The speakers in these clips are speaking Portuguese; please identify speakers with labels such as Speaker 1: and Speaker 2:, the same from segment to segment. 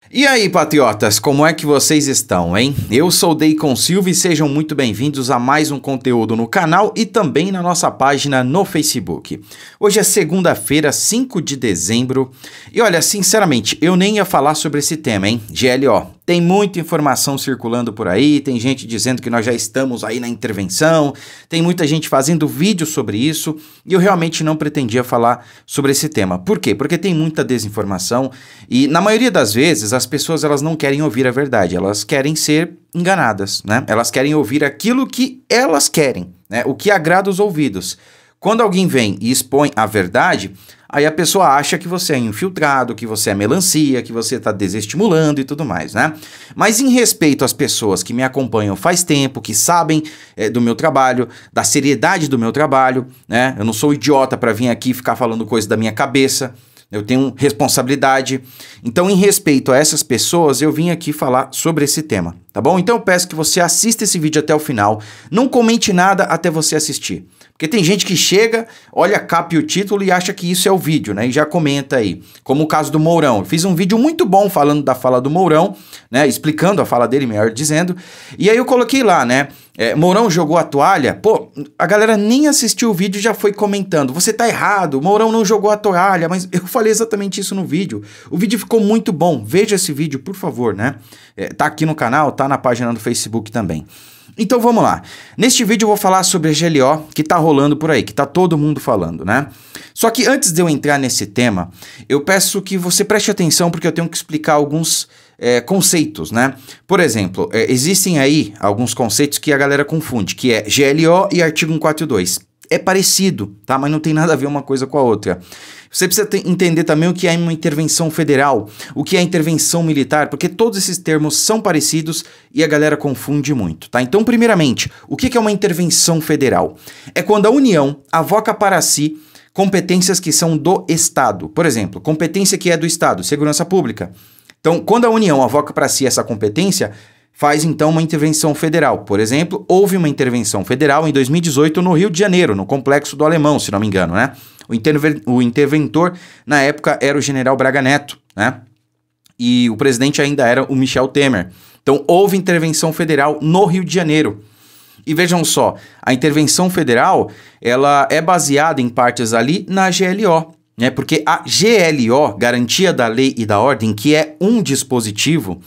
Speaker 1: E aí, patriotas, como é que vocês estão, hein? Eu sou Deicon Silva e sejam muito bem-vindos a mais um conteúdo no canal e também na nossa página no Facebook. Hoje é segunda-feira, 5 de dezembro, e olha, sinceramente, eu nem ia falar sobre esse tema, hein? GLO. Tem muita informação circulando por aí, tem gente dizendo que nós já estamos aí na intervenção, tem muita gente fazendo vídeo sobre isso, e eu realmente não pretendia falar sobre esse tema. Por quê? Porque tem muita desinformação e, na maioria das vezes, as pessoas elas não querem ouvir a verdade, elas querem ser enganadas, né? Elas querem ouvir aquilo que elas querem, né? O que agrada os ouvidos. Quando alguém vem e expõe a verdade, aí a pessoa acha que você é infiltrado, que você é melancia, que você está desestimulando e tudo mais, né? Mas em respeito às pessoas que me acompanham faz tempo, que sabem do meu trabalho, da seriedade do meu trabalho, né? Eu não sou idiota para vir aqui ficar falando coisa da minha cabeça. Eu tenho responsabilidade. Então, em respeito a essas pessoas, eu vim aqui falar sobre esse tema, tá bom? Então eu peço que você assista esse vídeo até o final. Não comente nada até você assistir. Porque tem gente que chega, olha a capa e o título e acha que isso é o vídeo, né? E já comenta aí. Como o caso do Mourão. Eu fiz um vídeo muito bom falando da fala do Mourão, né? Explicando a fala dele, melhor dizendo. E aí eu coloquei lá, né? Mourão jogou a toalha. Pô, a galera nem assistiu o vídeo e já foi comentando. Você tá errado, Mourão não jogou a toalha. Mas eu falei exatamente isso no vídeo. O vídeo ficou muito bom. Veja esse vídeo, por favor, né? Tá aqui no canal, tá na página do Facebook também. Então vamos lá. Neste vídeo eu vou falar sobre a GLO que tá rolando por aí, que tá todo mundo falando, né? Só que antes de eu entrar nesse tema, eu peço que você preste atenção porque eu tenho que explicar alguns conceitos, né? Por exemplo, existem aí alguns conceitos que a galera confunde, que é GLO e artigo 142. É parecido, tá? Mas não tem nada a ver uma coisa com a outra. Você precisa entender também o que é uma intervenção federal, o que é intervenção militar, porque todos esses termos são parecidos e a galera confunde muito, tá? Então, primeiramente, o que é uma intervenção federal? É quando a União avoca para si competências que são do Estado. Por exemplo, competência que é do Estado, segurança pública. Então, quando a União avoca para si essa competência, faz então uma intervenção federal. Por exemplo, houve uma intervenção federal em 2018 no Rio de Janeiro, no Complexo do Alemão, se não me engano, né? O interventor na época era o general Braga Neto, né? E o presidente ainda era o Michel Temer. Então houve intervenção federal no Rio de Janeiro. E vejam só, a intervenção federal, ela é baseada em partes ali na GLO, né? Porque a GLO, Garantia da Lei e da Ordem, que é um dispositivo,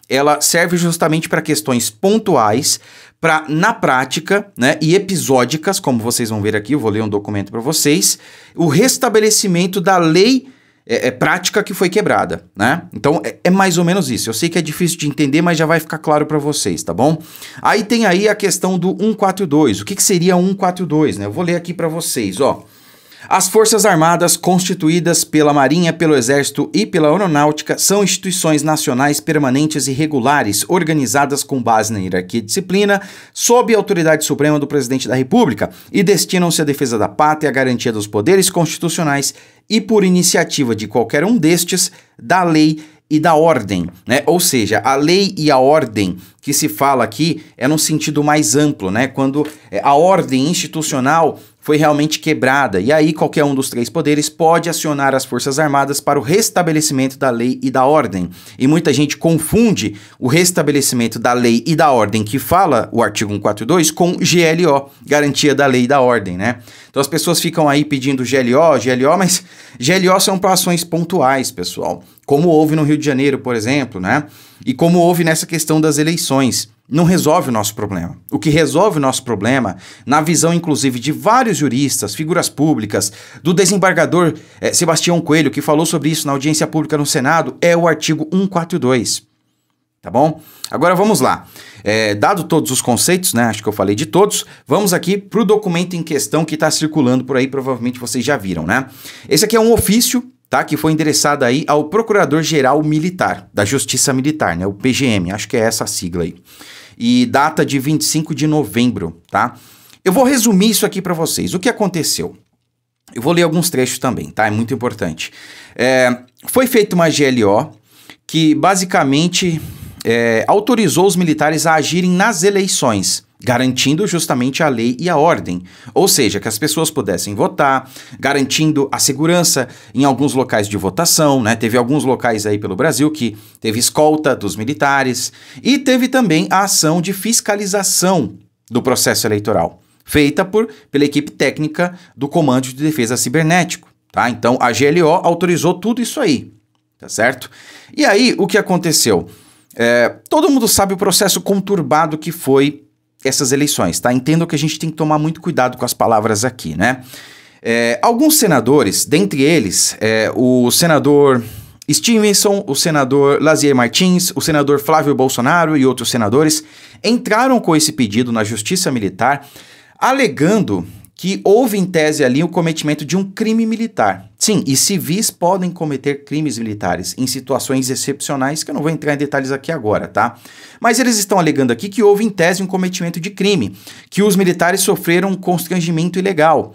Speaker 1: ela serve justamente para questões pontuais, para, na prática, né, e episódicas, como vocês vão ver aqui, eu vou ler um documento para vocês, o restabelecimento da lei prática que foi quebrada, né? Então, é mais ou menos isso. Eu sei que é difícil de entender, mas já vai ficar claro para vocês, tá bom? Aí tem aí a questão do 142. O que seria 142, né? Eu vou ler aqui para vocês, ó. As Forças Armadas, constituídas pela Marinha, pelo Exército e pela Aeronáutica, são instituições nacionais permanentes e regulares, organizadas com base na hierarquia e disciplina, sob a autoridade suprema do Presidente da República, e destinam-se à defesa da pátria, à garantia dos poderes constitucionais e, por iniciativa de qualquer um destes, da lei e da ordem, né? Ou seja, a lei e a ordem que se fala aqui é no sentido mais amplo, né? Quando a ordem institucional foi realmente quebrada, e aí qualquer um dos três poderes pode acionar as Forças Armadas para o restabelecimento da lei e da ordem. E muita gente confunde o restabelecimento da lei e da ordem que fala o artigo 142 com GLO, Garantia da Lei e da Ordem, né? Então as pessoas ficam aí pedindo GLO, mas GLO são para ações pontuais, pessoal. Como houve no Rio de Janeiro, por exemplo, né? E como houve nessa questão das eleições. Não resolve o nosso problema. O que resolve o nosso problema, na visão inclusive de vários juristas, figuras públicas, do desembargador Sebastião Coelho, que falou sobre isso na audiência pública no Senado, é o artigo 142. Tá bom? Agora vamos lá. Dado todos os conceitos, né? Acho que eu falei de todos, vamos aqui para o documento em questão que está circulando por aí, provavelmente vocês já viram, né? Esse aqui é um ofício, tá? Que foi endereçado aí ao Procurador-Geral Militar, da Justiça Militar, né? O PGM, acho que é essa a sigla aí. E data de 25 de novembro, tá? Eu vou resumir isso aqui para vocês. O que aconteceu? Eu vou ler alguns trechos também, tá? É muito importante. Foi feita uma GLO que basicamente autorizou os militares a agirem nas eleições, garantindo justamente a lei e a ordem, ou seja, que as pessoas pudessem votar, garantindo a segurança em alguns locais de votação, né? Teve alguns locais aí pelo Brasil que teve escolta dos militares e teve também a ação de fiscalização do processo eleitoral, feita pela equipe técnica do Comando de Defesa Cibernético, tá? Então a GLO autorizou tudo isso aí, tá certo? E aí o que aconteceu? Todo mundo sabe o processo conturbado que foi essas eleições, tá? Entendo que a gente tem que tomar muito cuidado com as palavras aqui, né? Alguns senadores, dentre eles, o senador Stevenson, o senador Lazier Martins, o senador Flávio Bolsonaro e outros senadores entraram com esse pedido na Justiça Militar, alegando que houve em tese ali o cometimento de um crime militar. Sim, e civis podem cometer crimes militares em situações excepcionais, que eu não vou entrar em detalhes aqui agora, tá? Mas eles estão alegando aqui que houve em tese um cometimento de crime, que os militares sofreram um constrangimento ilegal.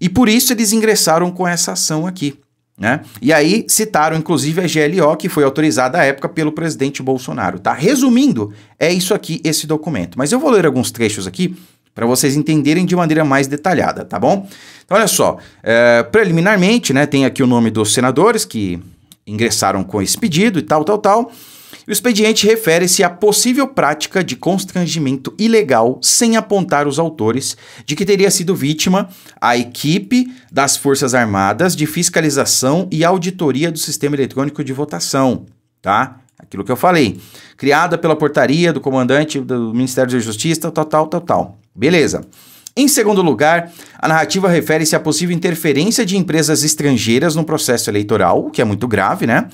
Speaker 1: E por isso eles ingressaram com essa ação aqui, né? E aí citaram inclusive a GLO, que foi autorizada à época pelo presidente Bolsonaro, tá? Resumindo, é isso aqui, esse documento. Mas eu vou ler alguns trechos aqui para vocês entenderem de maneira mais detalhada, tá bom? Então, olha só, preliminarmente, né, tem aqui o nome dos senadores que ingressaram com esse pedido e tal. O expediente refere-se à possível prática de constrangimento ilegal sem apontar os autores de que teria sido vítima a equipe das Forças Armadas de fiscalização e auditoria do sistema eletrônico de votação, tá? Aquilo que eu falei, criada pela portaria do comandante do Ministério da Justiça, tal. Beleza. Em segundo lugar, a narrativa refere-se à possível interferência de empresas estrangeiras no processo eleitoral, o que é muito grave, né?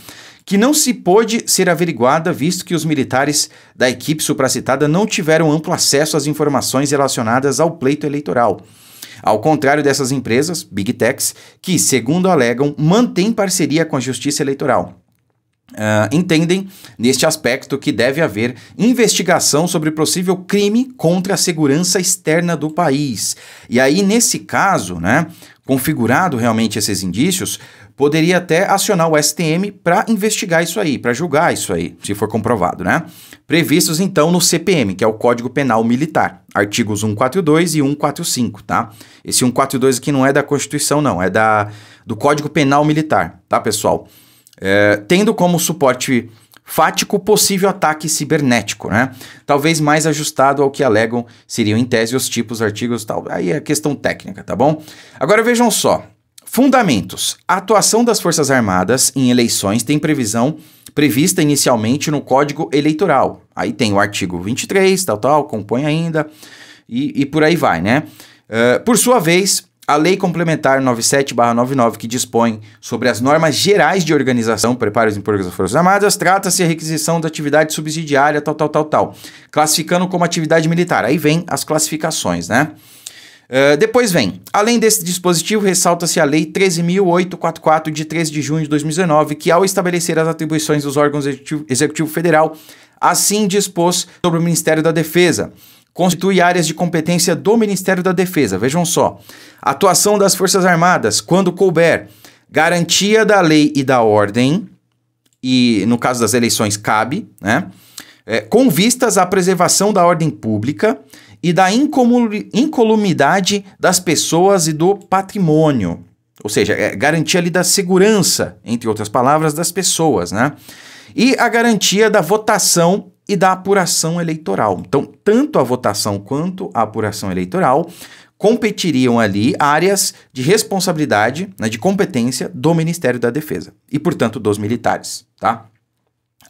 Speaker 1: Que não se pôde ser averiguada, visto que os militares da equipe supracitada não tiveram amplo acesso às informações relacionadas ao pleito eleitoral. Ao contrário dessas empresas, Big Techs, que, segundo alegam, mantêm parceria com a Justiça Eleitoral. Entendem, neste aspecto, que deve haver investigação sobre possível crime contra a segurança externa do país. E aí, nesse caso, né, configurado realmente esses indícios, poderia até acionar o STM para investigar isso aí, para julgar isso aí, se for comprovado, né? Previstos, então, no CPM, que é o Código Penal Militar, artigos 142 e 145, tá? Esse 142 aqui não é da Constituição, não, é do Código Penal Militar, tá, pessoal? Tendo como suporte fático possível ataque cibernético, né? Talvez mais ajustado ao que alegam seriam em tese os tipos, artigos e tal. Aí é questão técnica, tá bom? Agora vejam só. Fundamentos. A atuação das Forças Armadas em eleições tem previsão prevista inicialmente no Código Eleitoral. Aí tem o artigo 23, compõe ainda, e por aí vai, né? Por sua vez, a Lei Complementar 97/99, que dispõe sobre as normas gerais de organização, preparo e desemprego das Forças Armadas, trata-se a requisição da atividade subsidiária, classificando como atividade militar. Aí vem as classificações, né? Depois vem, além desse dispositivo, ressalta-se a Lei 13.844, de 13 de junho de 2019, que ao estabelecer as atribuições dos órgãos Executivo Federal, assim dispôs sobre o Ministério da Defesa, constitui áreas de competência do Ministério da Defesa. Vejam só, atuação das Forças Armadas, quando couber, garantia da lei e da ordem, e no caso das eleições cabe, né? Com vistas à preservação da ordem pública e da incolumidade das pessoas e do patrimônio. Ou seja, garantia ali da segurança, entre outras palavras, das pessoas, né? E a garantia da votação e da apuração eleitoral. Então, tanto a votação quanto a apuração eleitoral competiriam ali áreas de responsabilidade, né, de competência do Ministério da Defesa e, portanto, dos militares, tá?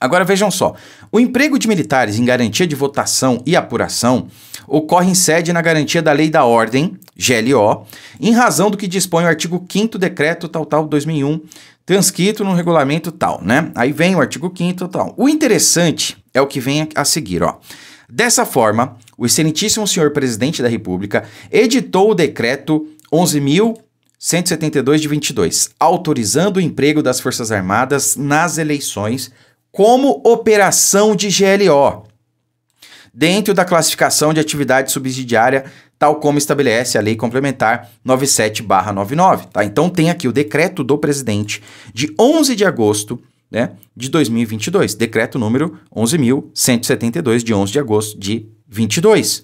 Speaker 1: Agora vejam só, o emprego de militares em garantia de votação e apuração ocorre em sede na garantia da Lei da Ordem, GLO, em razão do que dispõe o artigo 5º Decreto 2001, transcrito no regulamento tal, né? Aí vem o artigo 5º tal. O interessante é o que vem a seguir, ó. Dessa forma, o excelentíssimo senhor presidente da República editou o decreto 11.172 de 22, autorizando o emprego das Forças Armadas nas eleições como operação de GLO, dentro da classificação de atividade subsidiária, tal como estabelece a Lei Complementar 97/99, tá? Então tem aqui o decreto do presidente de 11 de agosto, né, de 2022, decreto número 11.172 de 11 de agosto de 22.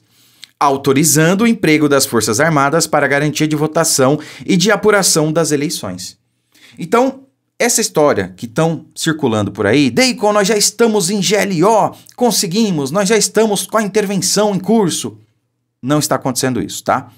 Speaker 1: autorizando o emprego das Forças Armadas para garantia de votação e de apuração das eleições. Então, essa história que estão circulando por aí, Deicon, nós já estamos em GLO, conseguimos, nós já estamos com a intervenção em curso. Não está acontecendo isso, tá?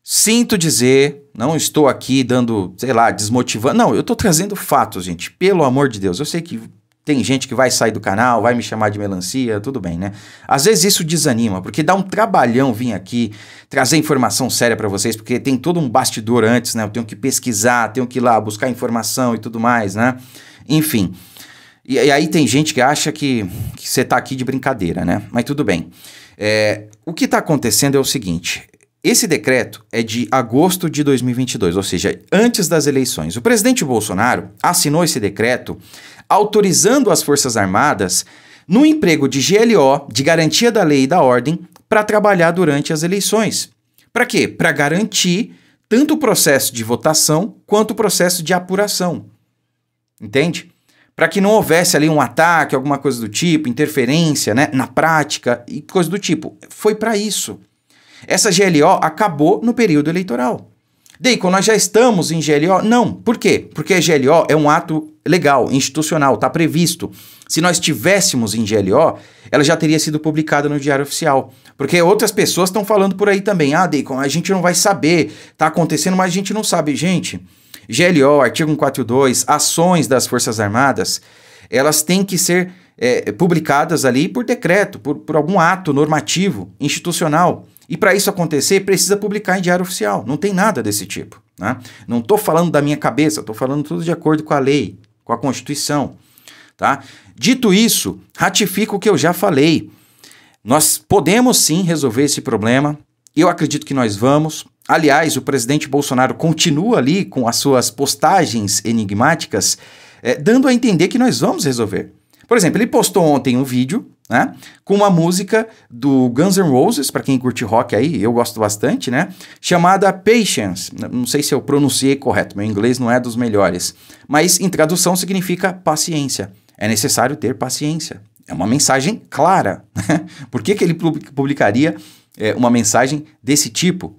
Speaker 1: Sinto dizer, não estou aqui dando, sei lá, desmotivando. Não, eu estou trazendo fatos, gente, pelo amor de Deus. Eu sei que tem gente que vai sair do canal, vai me chamar de melancia, tudo bem, né? Às vezes isso desanima, porque dá um trabalhão vir aqui trazer informação séria pra vocês, porque tem todo um bastidor antes, né? Eu tenho que pesquisar, tenho que ir lá buscar informação e tudo mais, né? Enfim. E aí tem gente que acha que você tá aqui de brincadeira, né? Mas tudo bem. O que tá acontecendo é o seguinte: esse decreto é de agosto de 2022, ou seja, antes das eleições. O presidente Bolsonaro assinou esse decreto autorizando as Forças Armadas no emprego de GLO, de garantia da lei e da ordem, para trabalhar durante as eleições. Para quê? Para garantir tanto o processo de votação quanto o processo de apuração. Entende? Para que não houvesse ali um ataque, alguma coisa do tipo, interferência, né, na prática e coisa do tipo. Foi para isso. Essa GLO acabou no período eleitoral. Deicon, nós já estamos em GLO? Não. Por quê? Porque a GLO é um ato legal, institucional, está previsto. Se nós estivéssemos em GLO, ela já teria sido publicada no Diário Oficial. Porque outras pessoas estão falando por aí também. Ah, Deicon, a gente não vai saber, está acontecendo, mas a gente não sabe. Gente, GLO, artigo 142, ações das Forças Armadas, elas têm que ser publicadas ali por decreto, por algum ato normativo, institucional. E para isso acontecer, precisa publicar em Diário Oficial. Não tem nada desse tipo, né? Não estou falando da minha cabeça, estou falando tudo de acordo com a lei, com a Constituição, tá? Dito isso, ratifico o que eu já falei. Nós podemos sim resolver esse problema. Eu acredito que nós vamos. Aliás, o presidente Bolsonaro continua ali com as suas postagens enigmáticas, dando a entender que nós vamos resolver. Por exemplo, ele postou ontem um vídeo, né, com uma música do Guns N' Roses, para quem curte rock aí, eu gosto bastante, né, chamada Patience. Não sei se eu pronunciei correto, meu inglês não é dos melhores, mas em tradução significa paciência. É necessário ter paciência. É uma mensagem clara. Por que ele publicaria uma mensagem desse tipo?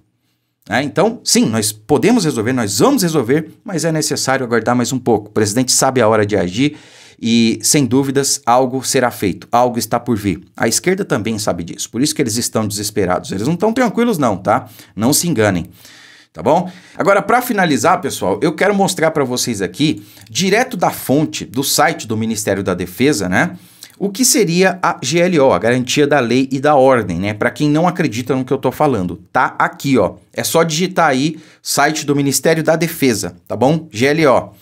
Speaker 1: Então, sim, nós podemos resolver, nós vamos resolver, mas é necessário aguardar mais um pouco. O presidente sabe a hora de agir e, sem dúvidas, algo será feito, algo está por vir. A esquerda também sabe disso, por isso que eles estão desesperados. Eles não estão tranquilos não, tá? Não se enganem, tá bom? Agora, para finalizar, pessoal, eu quero mostrar para vocês aqui, direto da fonte do site do Ministério da Defesa, né? O que seria a GLO, a Garantia da Lei e da Ordem, né? Para quem não acredita no que eu tô falando, tá aqui, ó. É só digitar aí, site do Ministério da Defesa, tá bom? GLO.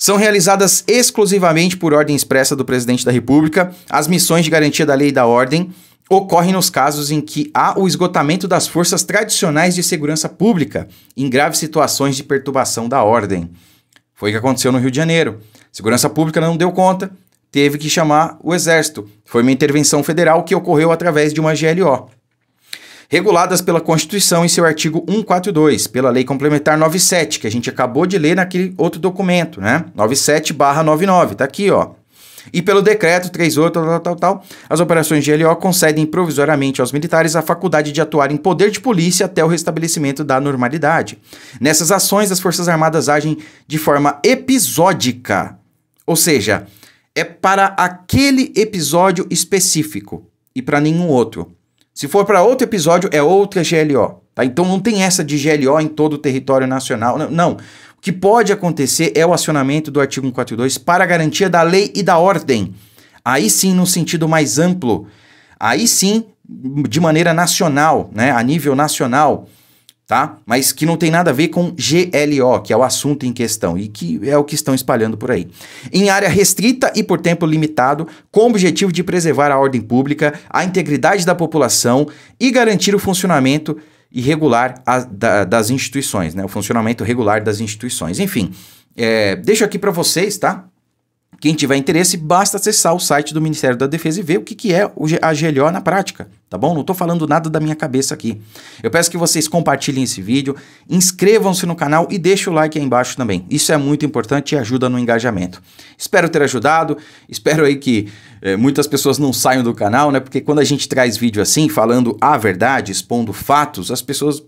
Speaker 1: São realizadas exclusivamente por ordem expressa do Presidente da República. As missões de garantia da lei e da ordem ocorrem nos casos em que há o esgotamento das forças tradicionais de segurança pública em graves situações de perturbação da ordem. Foi o que aconteceu no Rio de Janeiro. Segurança pública não deu conta, teve que chamar o Exército. Foi uma intervenção federal que ocorreu através de uma GLO. Reguladas pela Constituição em seu artigo 142, pela Lei Complementar 97, que a gente acabou de ler naquele outro documento, né? 97/99, tá aqui, ó. E pelo Decreto 38, as operações de GLO concedem provisoriamente aos militares a faculdade de atuar em poder de polícia até o restabelecimento da normalidade. Nessas ações, as Forças Armadas agem de forma episódica, ou seja, é para aquele episódio específico e para nenhum outro. Se for para outro episódio, é outra GLO, tá? Então não tem essa de GLO em todo o território nacional, não. O que pode acontecer é o acionamento do artigo 142 para a garantia da lei e da ordem. Aí sim, no sentido mais amplo, aí sim, de maneira nacional, né? A nível nacional, tá? Mas que não tem nada a ver com GLO, que é o assunto em questão e que é o que estão espalhando por aí. Em área restrita e por tempo limitado, com o objetivo de preservar a ordem pública, a integridade da população e garantir o funcionamento irregular das instituições, né? O funcionamento regular das instituições. Enfim, deixo aqui para vocês, tá? Quem tiver interesse, basta acessar o site do Ministério da Defesa e ver o que é a GLO na prática, tá bom? Não tô falando nada da minha cabeça aqui. Eu peço que vocês compartilhem esse vídeo, inscrevam-se no canal e deixem o like aí embaixo também. Isso é muito importante e ajuda no engajamento. Espero ter ajudado, espero aí que muitas pessoas não saiam do canal, né? Porque quando a gente traz vídeo assim, falando a verdade, expondo fatos,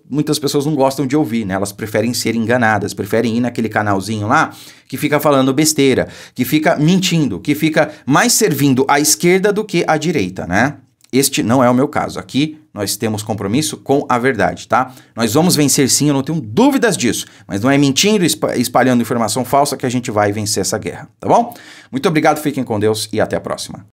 Speaker 1: muitas pessoas não gostam de ouvir, né? Elas preferem ser enganadas, preferem ir naquele canalzinho lá que fica falando besteira, que fica mentindo, que fica mais servindo à esquerda do que à direita, né? Este não é o meu caso. Aqui nós temos compromisso com a verdade, tá? Nós vamos vencer sim, eu não tenho dúvidas disso. Mas não é mentindo, espalhando informação falsa que a gente vai vencer essa guerra, tá bom? Muito obrigado, fiquem com Deus e até a próxima.